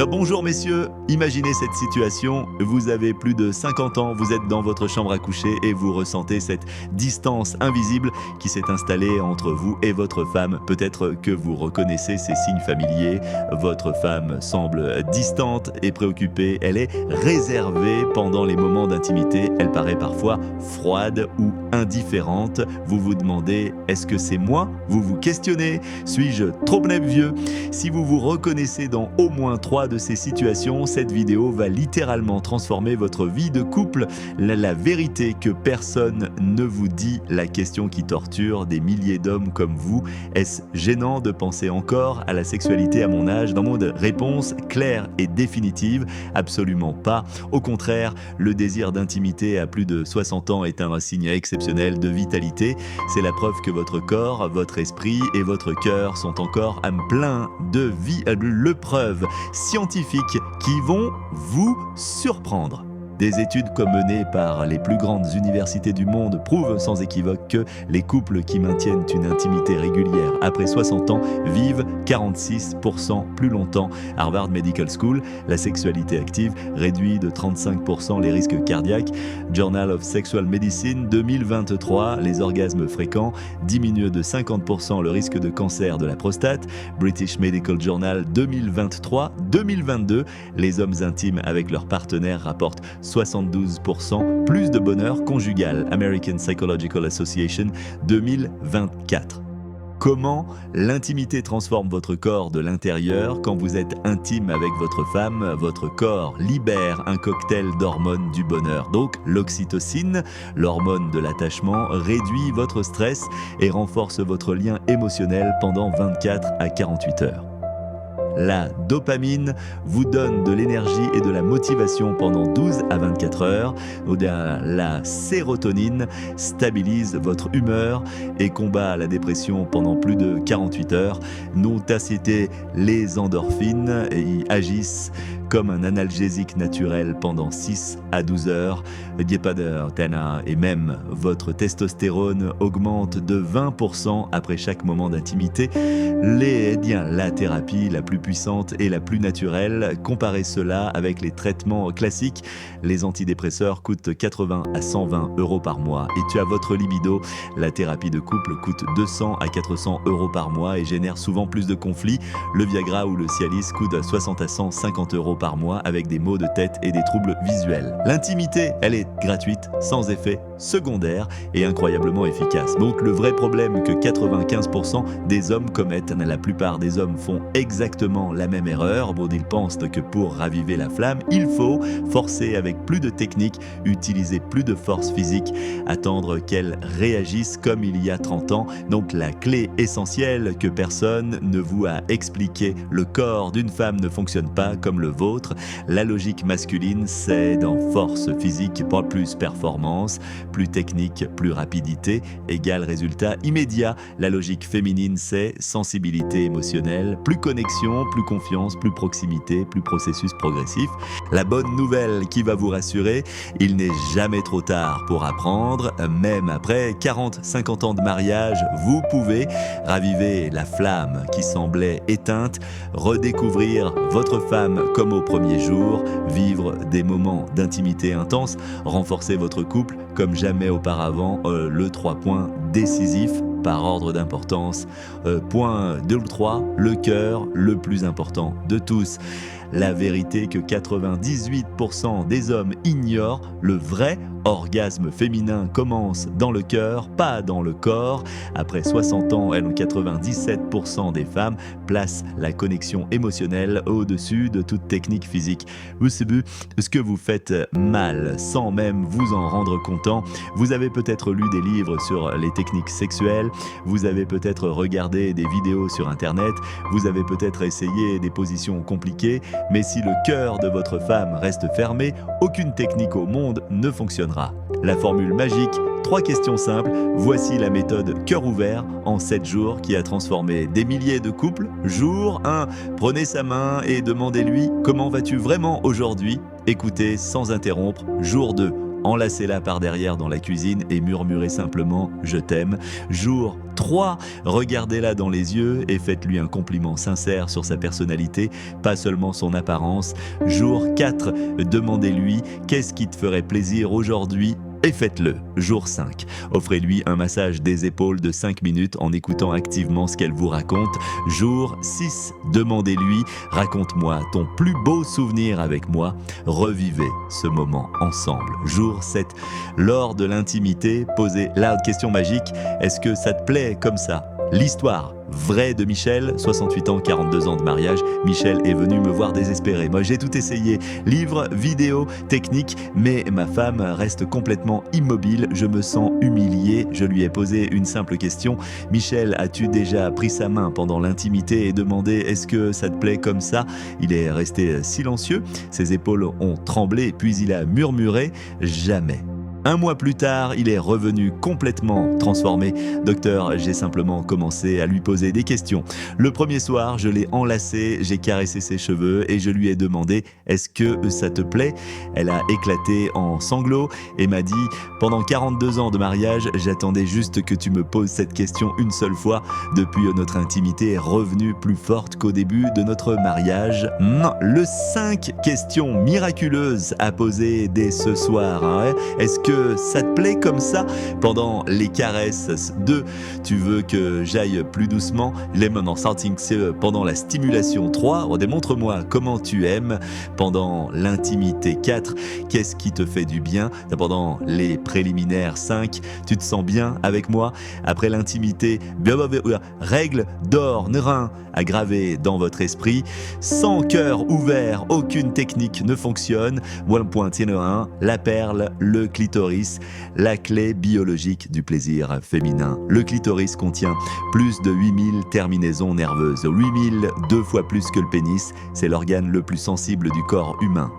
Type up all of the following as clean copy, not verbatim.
Bonjour messieurs, imaginez cette situation, vous avez plus de 50 ans, vous êtes dans votre chambre à coucher et vous ressentez cette distance invisible qui s'est installée entre vous et votre femme. Peut-être que vous reconnaissez ces signes familiers, votre femme semble distante et préoccupée, elle est réservée pendant les moments d'intimité, elle paraît parfois froide ou indifférente. Vous vous demandez, est-ce que c'est moi ? Vous vous questionnez, suis-je trop vieux ? Si vous vous reconnaissez dans au moins 3 de ces situations, cette vidéo va littéralement transformer votre vie de couple. La vérité que personne ne vous dit, la question qui torture des milliers d'hommes comme vous. Est-ce gênant de penser encore à la sexualité à mon âge ? Dans mon réponse claire et définitive, absolument pas. Au contraire, le désir d'intimité à plus de 60 ans est un signe exceptionnel de vitalité. C'est la preuve que votre corps, votre esprit et votre cœur sont encore plein de vie. Le preuve scientifiques qui vont vous surprendre. Des études menées par les plus grandes universités du monde prouvent sans équivoque que les couples qui maintiennent une intimité régulière après 60 ans vivent 46% plus longtemps. Harvard Medical School, la sexualité active réduit de 35% les risques cardiaques. Journal of Sexual Medicine 2023, les orgasmes fréquents diminuent de 50% le risque de cancer de la prostate. British Medical Journal 2023-2022, les hommes intimes avec leurs partenaires rapportent 72% plus de bonheur conjugal. American Psychological Association 2024. Comment l'intimité transforme votre corps de l'intérieur? Quand vous êtes intime avec votre femme, votre corps libère un cocktail d'hormones du bonheur. Donc l'oxytocine, l'hormone de l'attachement, réduit votre stress et renforce votre lien émotionnel pendant 24 à 48 heures. La dopamine vous donne de l'énergie et de la motivation pendant 12 à 24 heures. La sérotonine stabilise votre humeur et combat la dépression pendant plus de 48 heures. N'ont à citer les endorphines et y agissent comme un analgésique naturel pendant 6 à 12 heures. Et même votre testostérone augmente de 20% après chaque moment d'intimité. La thérapie la plus puissante et la plus naturelle. Comparez cela avec les traitements classiques. Les antidépresseurs coûtent 80 à 120 euros par mois. Et tu as votre libido. La thérapie de couple coûte 200 à 400 euros par mois et génère souvent plus de conflits. Le Viagra ou le Cialis coûtent 60 à 150 euros par mois avec des maux de tête et des troubles visuels. L'intimité, elle est gratuite, sans effet secondaire et incroyablement efficace. Donc le vrai problème que 95% des hommes commettent, la plupart des hommes font exactement la même erreur. Ils pensent que pour raviver la flamme, il faut forcer avec plus de technique, utiliser plus de force physique, attendre qu'elle réagisse comme il y a 30 ans. Donc la clé essentielle que personne ne vous a expliqué, le corps d'une femme ne fonctionne pas comme le vôtre. La logique masculine, c'est dans force physique, pas plus performance, plus technique, plus rapidité, égale résultat immédiat. La logique féminine, c'est sensibilité émotionnelle, plus connexion, plus confiance, plus proximité, plus processus progressif. La bonne nouvelle qui va vous rassurer, il n'est jamais trop tard pour apprendre. Même après 40-50 ans de mariage, vous pouvez raviver la flamme qui semblait éteinte, redécouvrir votre femme comme au premier jour, vivre des moments d'intimité intense, renforcer votre couple comme jamais auparavant. Le 3 points décisifs par ordre d'importance. Point 2 ou 3, le cœur, le plus important de tous. La vérité que 98% des hommes ignorent, le vrai orgasme féminin commence dans le cœur, pas dans le corps. Après 60 ans, 97% des femmes placent la connexion émotionnelle au-dessus de toute technique physique. Vous savez ce que vous faites mal sans même vous en rendre compte. Vous avez peut-être lu des livres sur les techniques sexuelles, vous avez peut-être regardé des vidéos sur internet, vous avez peut-être essayé des positions compliquées, mais si le cœur de votre femme reste fermé, aucune technique au monde ne fonctionnera. La formule magique, 3 questions simples, voici la méthode cœur ouvert en 7 jours qui a transformé des milliers de couples. Jour 1, prenez sa main et demandez-lui comment vas-tu vraiment aujourd'hui ? Écoutez sans interrompre. Jour 2, enlacez-la par derrière dans la cuisine et murmurez simplement « je t'aime ». Jour 3, regardez-la dans les yeux et faites-lui un compliment sincère sur sa personnalité, pas seulement son apparence. Jour 4, demandez-lui « qu'est-ce qui te ferait plaisir aujourd'hui ?» et faites-le. Jour 5, offrez-lui un massage des épaules de 5 minutes en écoutant activement ce qu'elle vous raconte. Jour 6, demandez-lui « raconte-moi ton plus beau souvenir avec moi ». Revivez ce moment ensemble. Jour 7, lors de l'intimité, posez la question magique « est-ce que ça te plaît comme ça ?» L'histoire vraie de Michel, 68 ans, 42 ans de mariage. Michel est venu me voir désespéré. Moi, j'ai tout essayé. Livres, vidéos, techniques, mais ma femme reste complètement immobile. Je me sens humilié. Je lui ai posé une simple question. Michel, as-tu déjà pris sa main pendant l'intimité et demandé « est-ce que ça te plaît comme ça ?» Il est resté silencieux. Ses épaules ont tremblé, puis il a murmuré « jamais ». Un mois plus tard, il est revenu complètement transformé. Docteur, j'ai simplement commencé à lui poser des questions. Le premier soir, je l'ai enlacé, j'ai caressé ses cheveux et je lui ai demandé « est-ce que ça te plaît ?» Elle a éclaté en sanglots et m'a dit « pendant 42 ans de mariage, j'attendais juste que tu me poses cette question une seule fois. Depuis, notre intimité est revenue plus forte qu'au début de notre mariage. » Le 5 questions miraculeuses à poser dès ce soir. Est-ce que ça te plaît comme ça pendant les caresses? 2. Tu veux que j'aille plus doucement? Lemon starting pendant la stimulation. 3. Démontre-moi comment tu aimes pendant l'intimité. 4. Qu'est-ce qui te fait du bien pendant les préliminaires? 5. Tu te sens bien avec moi après l'intimité? Règle d'or, nerin à graver dans votre esprit. Sans cœur ouvert, aucune technique ne fonctionne. Point 1, la perle, le clitoris, la clé biologique du plaisir féminin. Le clitoris contient plus de 8000 terminaisons nerveuses. 8000, 2 fois plus que le pénis. C'est l'organe le plus sensible du corps humain.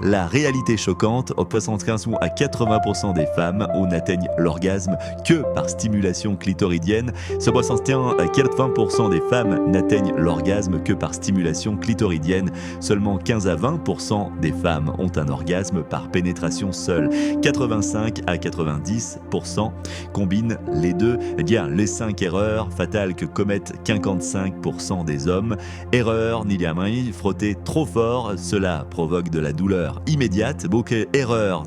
La réalité choquante, au 75 à 80% des femmes, on n'atteigne l'orgasme que par stimulation clitoridienne. Ce 80% des femmes n'atteignent l'orgasme que par stimulation clitoridienne. Seulement 15 à 20% des femmes ont un orgasme par pénétration seule. 85 à 90% combinent les deux. Les 5 erreurs fatales que commettent 55% des hommes. Erreur, frotter trop fort, cela provoque de la douleur immédiate. Erreur,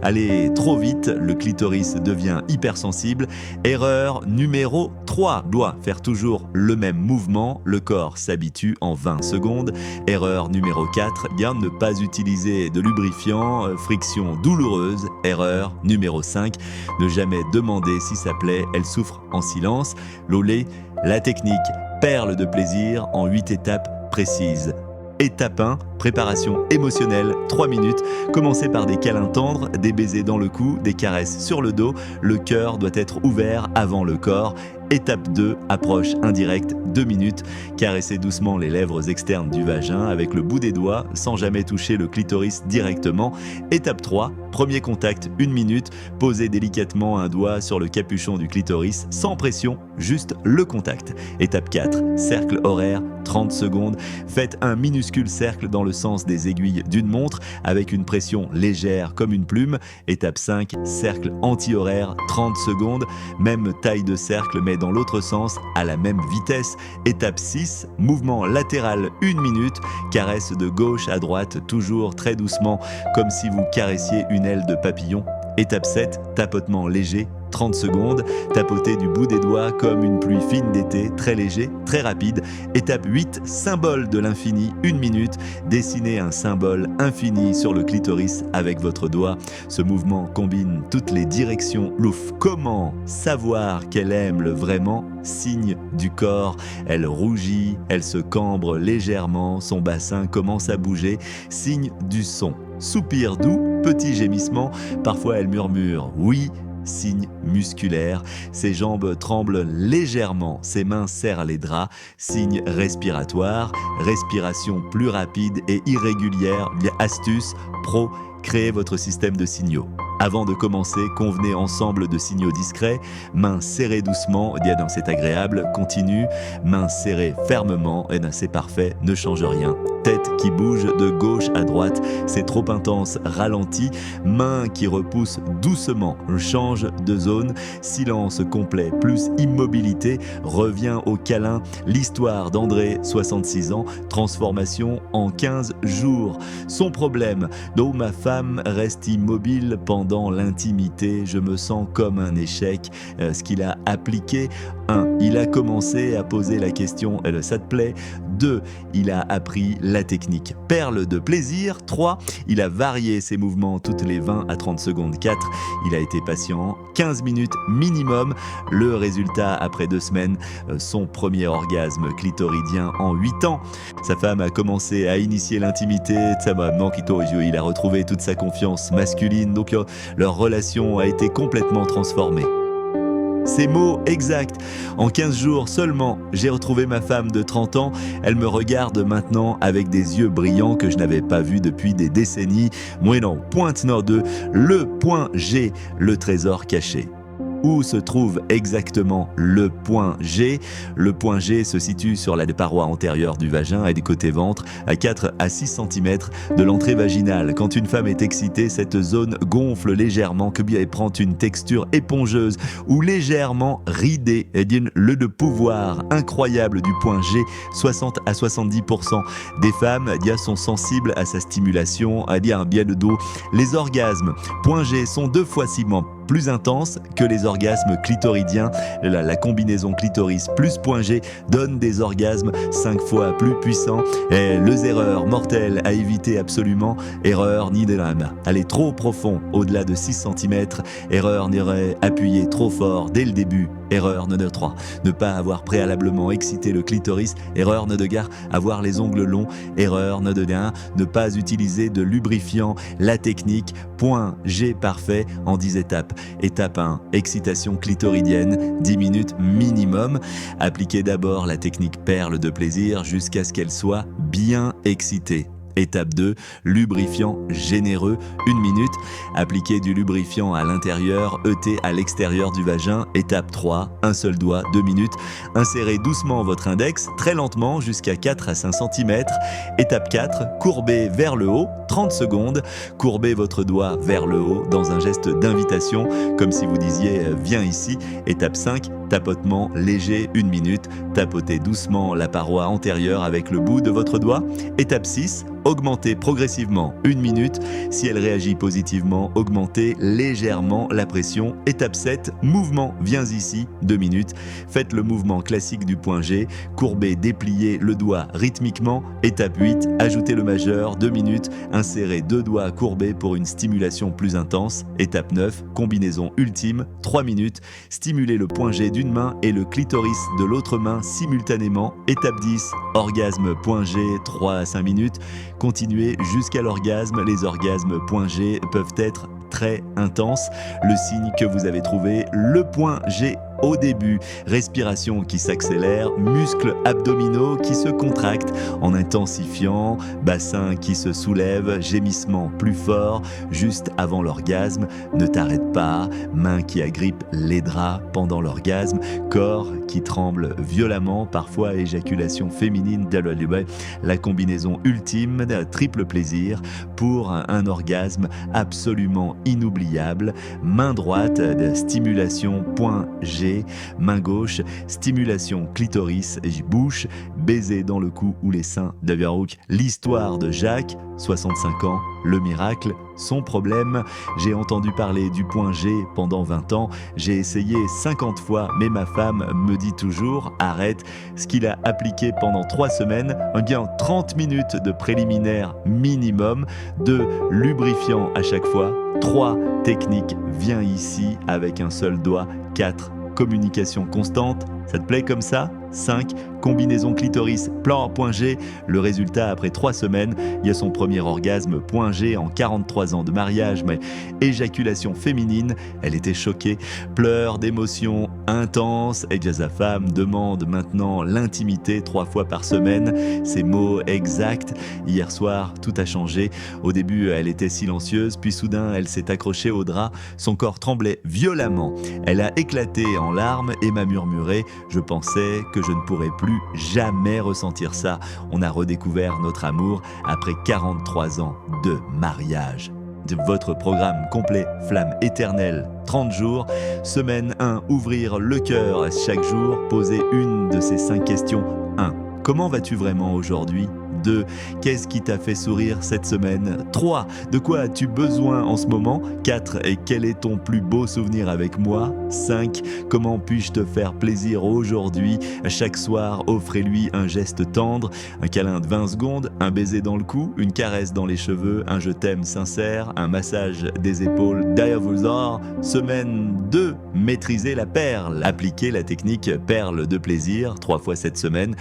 aller trop vite, le clitoris devient hypersensible. Erreur numéro 3, doit faire toujours le même mouvement, le corps s'habitue en 20 secondes. Erreur numéro 4, ne pas utiliser de lubrifiant, friction douloureuse. Erreur numéro 5, ne jamais demander si ça plaît, elle souffre en silence. Lolé, la technique perle de plaisir en 8 étapes précises. Étape 1, préparation émotionnelle, 3 minutes. Commencez par des câlins tendres, des baisers dans le cou, des caresses sur le dos. Le cœur doit être ouvert avant le corps. Étape 2, approche indirecte, 2 minutes. Caressez doucement les lèvres externes du vagin avec le bout des doigts sans jamais toucher le clitoris directement. Étape 3, premier contact, 1 minute. Posez délicatement un doigt sur le capuchon du clitoris sans pression, juste le contact. Étape 4, cercle horaire, 30 secondes. Faites un minuscule cercle dans le sens des aiguilles d'une montre avec une pression légère comme une plume. Étape 5, cercle anti-horaire, 30 secondes. Même taille de cercle mais dans l'autre sens à la même vitesse. Étape 6, mouvement latéral 1 minute. Caresse de gauche à droite, toujours très doucement, comme si vous caressiez une aile de papillon. Étape 7, tapotement léger, 30 secondes, tapoter du bout des doigts comme une pluie fine d'été, très léger, très rapide. Étape 8, symbole de l'infini, 1 minute, dessinez un symbole infini sur le clitoris avec votre doigt. Ce mouvement combine toutes les directions. Louf, comment savoir qu'elle aime le vraiment? Signe du corps, elle rougit, elle se cambre légèrement, son bassin commence à bouger, signe du son. Soupir doux, petit gémissement, parfois elle murmure « oui ». Signe musculaire, ses jambes tremblent légèrement, ses mains serrent les draps, signe respiratoire, respiration plus rapide et irrégulière. Astuce pro, créez votre système de signaux. Avant de commencer, convenez ensemble de signaux discrets, mains serrées doucement, c'est agréable, continue, mains serrées fermement, c'est parfait, ne change rien. tête qui bouge de gauche à droite, c'est trop intense, ralentit, main qui repousse doucement, change de zone, silence complet, plus immobilité, revient au câlin, l'histoire d'André, 66 ans, transformation en 15 jours. Son problème, dont ma femme reste immobile pendant l'intimité, je me sens comme un échec. Ce qu'il a appliqué, 1. Il a commencé à poser la question « ça te plaît ?» 2. Il a appris la technique perle de plaisir. 3. Il a varié ses mouvements toutes les 20 à 30 secondes. 4. Il a été patient 15 minutes minimum. Le résultat après 2 semaines, son premier orgasme clitoridien en 8 ans. Sa femme a commencé à initier l'intimité. Il a retrouvé toute sa confiance masculine. Donc leur relation a été complètement transformée. Ces mots exacts. En 15 jours seulement, j'ai retrouvé ma femme de 30 ans. Elle me regarde maintenant avec des yeux brillants que je n'avais pas vus depuis des décennies. Bueno, pointe nord 2, le point G, le trésor caché. Où se trouve exactement le point G? Le point G se situe sur la paroi antérieure du vagin et du côté ventre, à 4 à 6 cm de l'entrée vaginale. Quand une femme est excitée, cette zone gonfle légèrement, et prend une texture épongeuse ou légèrement ridée. Le de pouvoir incroyable du point G, 60 à 70% des femmes sont sensibles à sa stimulation, bien le dos. Les orgasmes point G sont 2 fois plus intense que les orgasmes clitoridiens. La combinaison clitoris plus point G donne des orgasmes 5 fois plus puissants. Et les erreurs mortelles à éviter absolument, erreur ni de l'âme. Aller trop profond, au-delà de 6 cm, erreur n'irait appuyer trop fort dès le début. Erreur de 3. Ne pas avoir préalablement excité le clitoris. Erreur de gare, avoir les ongles longs. Erreur de 1. Ne pas utiliser de lubrifiant. La technique, point G parfait en 10 étapes. Étape 1, excitation clitoridienne, 10 minutes minimum. Appliquez d'abord la technique perle de plaisir jusqu'à ce qu'elle soit bien excitée. Étape 2, lubrifiant généreux, 1 minute. Appliquez du lubrifiant à l'intérieur, ET à l'extérieur du vagin. Étape 3, un seul doigt, 2 minutes. Insérez doucement votre index, très lentement, jusqu'à 4 à 5 cm. Étape 4, courbez vers le haut, 30 secondes. Courbez votre doigt vers le haut dans un geste d'invitation, comme si vous disiez « viens ici ». Étape 5, tapotement léger, 1 minute. Tapotez doucement la paroi antérieure avec le bout de votre doigt. Étape 6, augmentez progressivement 1 minute. Si elle réagit positivement, augmentez légèrement la pression. Étape 7, mouvement viens ici, 2 minutes. Faites le mouvement classique du point G. Courbez, dépliez le doigt rythmiquement. Étape 8, ajoutez le majeur, 2 minutes. Insérez 2 doigts courbés pour une stimulation plus intense. Étape 9, combinaison ultime, 3 minutes. Stimulez le point G d'une main et le clitoris de l'autre main simultanément. Étape 10, orgasme point G, 3 à 5 minutes. Continuez jusqu'à l'orgasme. Les orgasmes point G peuvent être très intenses. Le signe que vous avez trouvé, le point G au début. Respiration qui s'accélère, muscles abdominaux qui se contractent en intensifiant, bassin qui se soulève, gémissement plus fort juste avant l'orgasme. Ne t'arrête pas, main qui agrippe les draps pendant l'orgasme, corps qui tremble violemment, parfois éjaculation féminine, la combinaison ultime, triple plaisir pour un orgasme absolument inoubliable. Main droite, stimulation point G. Main gauche, stimulation clitoris, bouche, baiser dans le cou ou les seins d'Aviarouk. L'histoire de Jacques, 65 ans, le miracle, son problème. J'ai entendu parler du point G pendant 20 ans. J'ai essayé 50 fois, mais ma femme me dit toujours arrête. Ce qu'il a appliqué pendant 3 semaines, 30 minutes de préliminaire minimum, 2 lubrifiants à chaque fois, 3 techniques viens ici avec un seul doigt, 4 communication constante, ça te plaît comme ça? 5. Combinaison clitoris plan point G. Le résultat après 3 semaines, il y a son premier orgasme point G en 43 ans de mariage, mais éjaculation féminine, elle était choquée, pleurs d'émotions intenses, et sa femme demande maintenant l'intimité 3 fois par semaine. Ces mots exacts. Hier soir, tout a changé. Au début, elle était silencieuse, puis soudain, elle s'est accrochée au drap. Son corps tremblait violemment. Elle a éclaté en larmes et m'a murmuré Je pensais que je ne pourrais plus jamais ressentir ça. On a redécouvert notre amour après 43 ans de mariage. De votre programme complet Flamme éternelle, 30 jours. Semaine 1, ouvrir le cœur. Chaque jour, poser une de ces 5 questions. 1. Comment vas-tu vraiment aujourd'hui ? 2. Qu'est-ce qui t'a fait sourire cette semaine ? 3. De quoi as-tu besoin en ce moment ? 4. Et quel est ton plus beau souvenir avec moi ? 5. Comment puis-je te faire plaisir aujourd'hui ? Chaque soir, offrez-lui un geste tendre, un câlin de 20 secondes, un baiser dans le cou, une caresse dans les cheveux, un je t'aime sincère, un massage des épaules derrière vos oreilles. Semaine 2. Maîtriser la perle. Appliquez la technique perle de plaisir 3 fois cette semaine.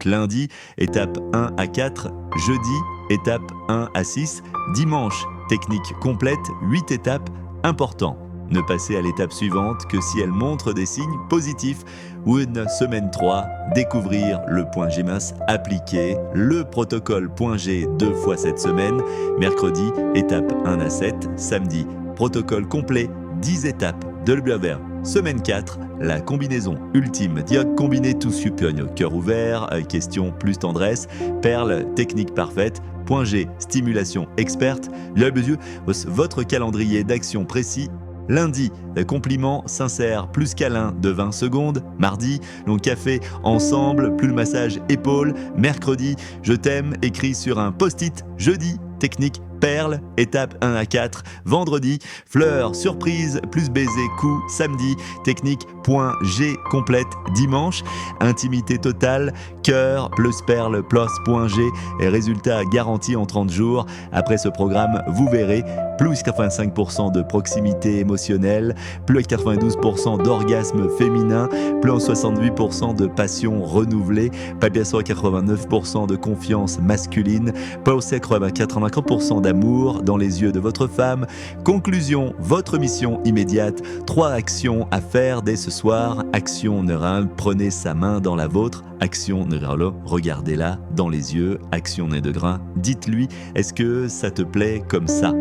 Lundi, étape 1 à 4, jeudi, étape 1 à 6, dimanche, technique complète, 8 étapes, important. Ne passer à l'étape suivante que si elle montre des signes positifs. Ou une semaine 3, découvrir le point G mince appliqué, le protocole point G 2 fois cette semaine, mercredi, étape 1 à 7, samedi, protocole complet, 10 étapes de le verbe. Semaine 4, la combinaison ultime, diode combiné tout supérieur, cœur ouvert, question plus tendresse, perle, technique parfaite, point G, stimulation experte, votre calendrier d'action précis. Lundi, compliment sincère plus câlin de 20 secondes. Mardi, long café ensemble plus le massage épaule. Mercredi, je t'aime écrit sur un post-it. Jeudi, technique perle, étape 1 à 4. Vendredi, fleurs, surprise, plus baiser, coup. Samedi, technique point G complète. Dimanche, intimité totale, cœur, plus perle, plus point G. Et résultat garanti en 30 jours. Après ce programme, vous verrez, plus 85% de proximité émotionnelle, plus 92% d'orgasme féminin, plus 68% de passion renouvelée, pas bien sûr 89% de confiance masculine, pas aussi 84% d'amour dans les yeux de votre femme. Conclusion, votre mission immédiate, 3 actions à faire dès ce soir. Action neural, prenez sa main dans la vôtre. Action neurale, regardez-la dans les yeux. Action nez de grain, dites-lui, est-ce que ça te plaît comme ça ?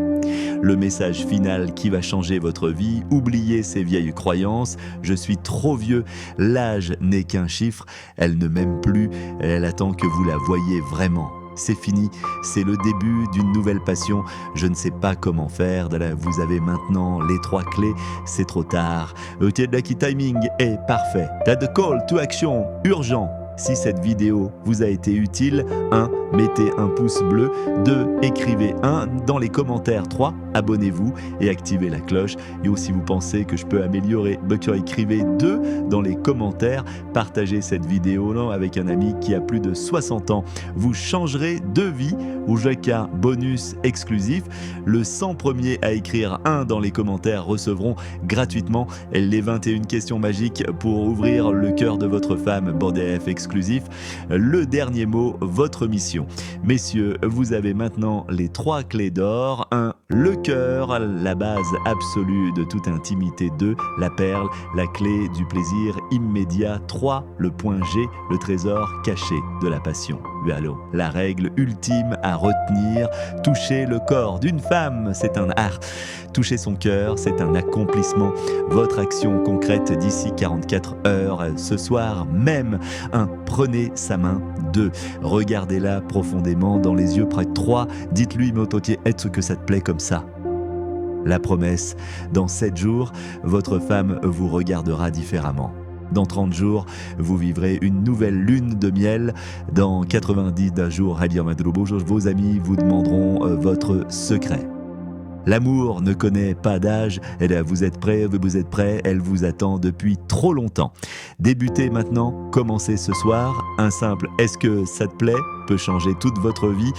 Le message final qui va changer votre vie, oubliez ces vieilles croyances, je suis trop vieux, l'âge n'est qu'un chiffre, elle ne m'aime plus, elle attend que vous la voyiez vraiment. C'est fini, c'est le début d'une nouvelle passion, je ne sais pas comment faire, vous avez maintenant les 3 clés, c'est trop tard. Le timing est parfait, t'as de call to action, urgent. Si cette vidéo vous a été utile, 1. Mettez un pouce bleu, 2. Écrivez 1 dans les commentaires, 3. Abonnez-vous et activez la cloche. Et si vous pensez que je peux améliorer, écrivez 2 dans les commentaires. Partagez cette vidéo avec un ami qui a plus de 60 ans. Vous changerez de vie. Ou cas bonus exclusif. Le 100 premiers à écrire 1 dans les commentaires recevront gratuitement les 21 questions magiques pour ouvrir le cœur de votre femme, BordF exclusif. Le dernier mot, votre mission. Messieurs, vous avez maintenant les 3 clés d'or. 1. Le cœur, la base absolue de toute intimité. 2. La perle, la clé du plaisir immédiat. 3. Le point G, le trésor caché de la passion. La règle ultime à retenir, toucher le corps d'une femme, c'est un art. Toucher son cœur, c'est un accomplissement. Votre action concrète d'ici 44 heures, ce soir même. 1. Prenez sa main. 2. Regardez-la profondément dans les yeux. 3. Dites-lui, Mototier, est-ce que ça te plaît comme ça ? La promesse, dans 7 jours, votre femme vous regardera différemment. Dans 30 jours, vous vivrez une nouvelle lune de miel. Dans 90 jours, vos amis vous demanderont votre secret. L'amour ne connaît pas d'âge, vous êtes prêts, elle vous attend depuis trop longtemps. Débutez maintenant, commencez ce soir. Un simple « est-ce que ça te plaît ?» peut changer toute votre vie.